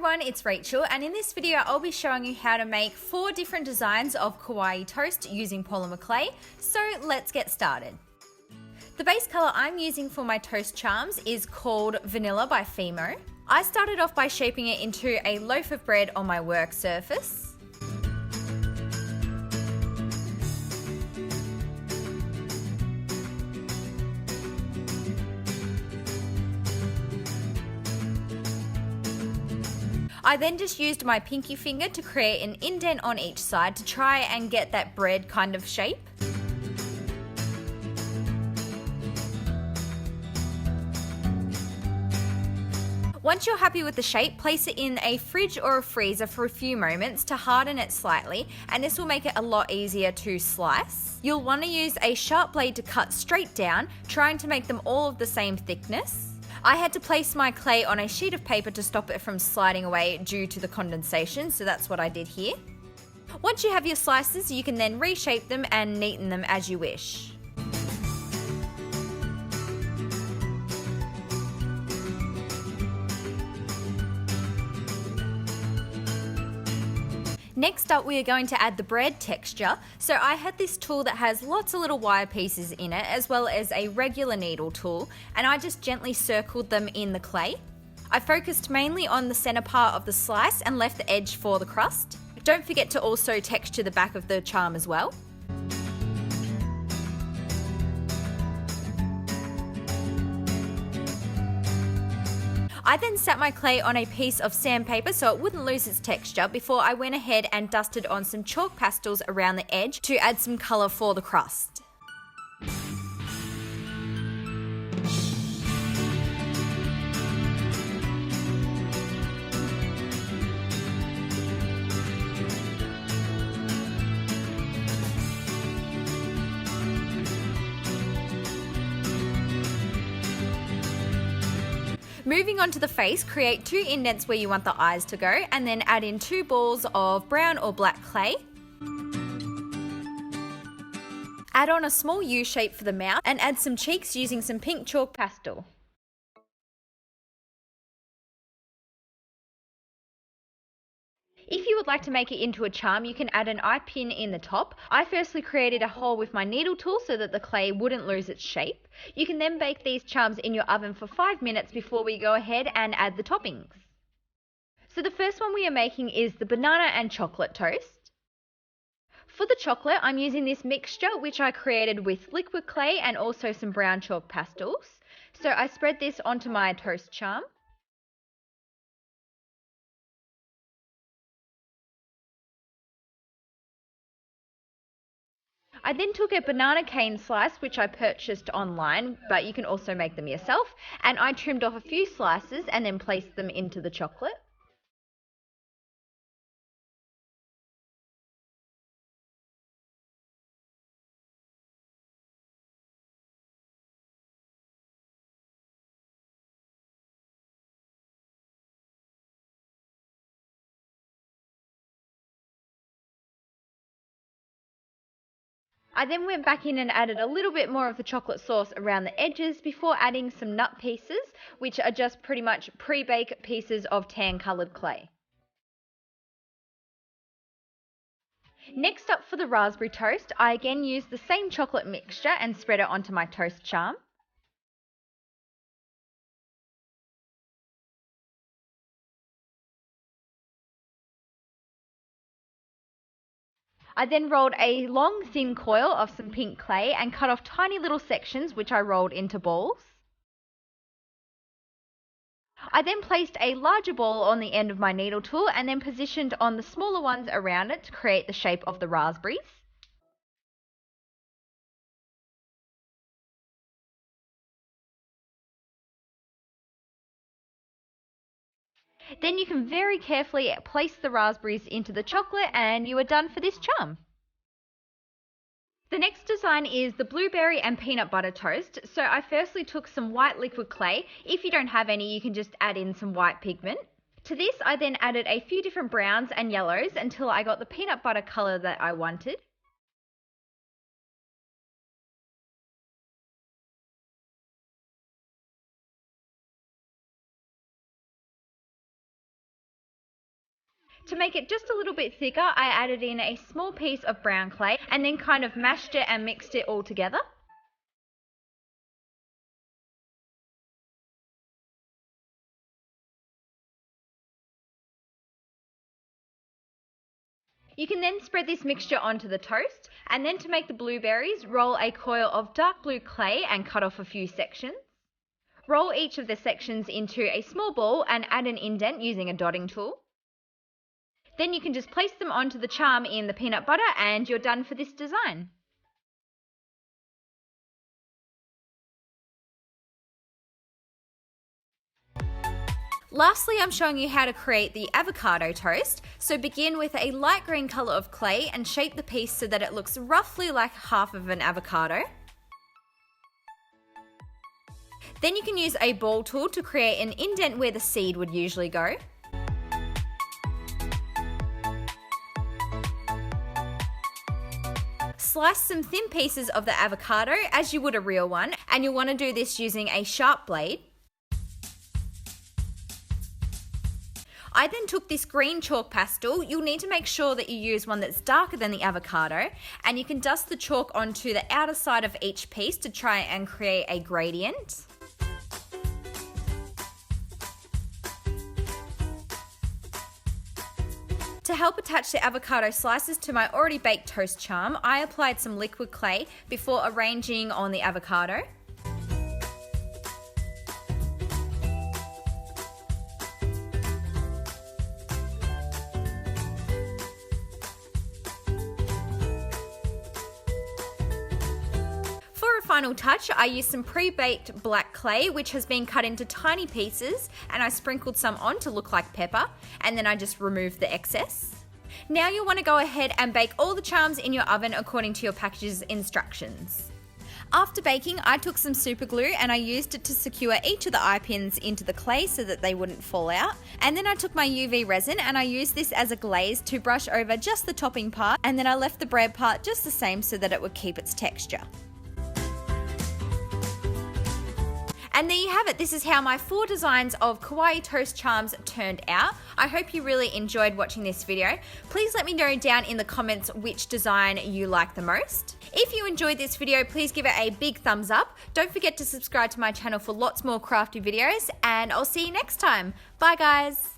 everyone, it's Rachel, and in this video I'll be showing you how to make 4 different designs of Kawaii toast using polymer clay, so let's get started. The base colour I'm using for my toast charms is called Vanilla by Fimo. I started off by shaping it into a loaf of bread on my work surface. I then just used my pinky finger to create an indent on each side to try and get that bread kind of shape. Once you're happy with the shape, place it in a fridge or a freezer for a few moments to harden it slightly, and this will make it a lot easier to slice. You'll want to use a sharp blade to cut straight down, trying to make them all of the same thickness. I had to place my clay on a sheet of paper to stop it from sliding away due to the condensation, so that's what I did here. Once you have your slices, you can then reshape them and neaten them as you wish. Next up, we are going to add the bread texture. So I had this tool that has lots of little wire pieces in it, as well as a regular needle tool, and I just gently circled them in the clay. I focused mainly on the center part of the slice and left the edge for the crust. Don't forget to also texture the back of the charm as well. I then sat my clay on a piece of sandpaper so it wouldn't lose its texture before I went ahead and dusted on some chalk pastels around the edge to add some colour for the crust. Moving on to the face, create 2 indents where you want the eyes to go, and then add in 2 balls of brown or black clay. Add on a small U shape for the mouth and add some cheeks using some pink chalk pastel. If you would like to make it into a charm, you can add an eye pin in the top. I firstly created a hole with my needle tool so that the clay wouldn't lose its shape. You can then bake these charms in your oven for 5 minutes before we go ahead and add the toppings. So the first one we are making is the banana and chocolate toast. For the chocolate, I'm using this mixture which I created with liquid clay and also some brown chalk pastels. So I spread this onto my toast charm. I then took a banana cane slice, which I purchased online, but you can also make them yourself, and I trimmed off a few slices and then placed them into the chocolate. I then went back in and added a little bit more of the chocolate sauce around the edges before adding some nut pieces, which are just pretty much pre-baked pieces of tan coloured clay. Next up for the raspberry toast, I again used the same chocolate mixture and spread it onto my toast charm. I then rolled a long thin coil of some pink clay and cut off tiny little sections which I rolled into balls. I then placed a larger ball on the end of my needle tool and then positioned on the smaller ones around it to create the shape of the raspberries. Then you can very carefully place the raspberries into the chocolate and you are done for this charm. The next design is the blueberry and peanut butter toast. So I firstly took some white liquid clay. If you don't have any, you can just add in some white pigment. To this, I then added a few different browns and yellows until I got the peanut butter colour that I wanted. To make it just a little bit thicker, I added in a small piece of brown clay and then kind of mashed it and mixed it all together. You can then spread this mixture onto the toast, and then to make the blueberries, roll a coil of dark blue clay and cut off a few sections. Roll each of the sections into a small ball and add an indent using a dotting tool. Then you can just place them onto the charm in the peanut butter and you're done for this design. Lastly, I'm showing you how to create the avocado toast. So begin with a light green colour of clay and shape the piece so that it looks roughly like half of an avocado. Then you can use a ball tool to create an indent where the seed would usually go. Slice some thin pieces of the avocado as you would a real one, and you'll want to do this using a sharp blade. I then took this green chalk pastel. You'll need to make sure that you use one that's darker than the avocado, and you can dust the chalk onto the outer side of each piece to try and create a gradient. To help attach the avocado slices to my already baked toast charm, I applied some liquid clay before arranging on the avocado. For a final touch, I used some pre-baked black clay, which has been cut into tiny pieces, and I sprinkled some on to look like pepper, and then I just removed the excess. Now you'll want to go ahead and bake all the charms in your oven according to your package's instructions. After baking, I took some super glue and I used it to secure each of the eye pins into the clay so that they wouldn't fall out. And then I took my UV resin and I used this as a glaze to brush over just the topping part, and then I left the bread part just the same so that it would keep its texture. And there you have it. This is how my 4 designs of Kawaii toast charms turned out. I hope you really enjoyed watching this video. Please let me know down in the comments which design you like the most. If you enjoyed this video, please give it a big thumbs up. Don't forget to subscribe to my channel for lots more crafty videos, and I'll see you next time. Bye guys.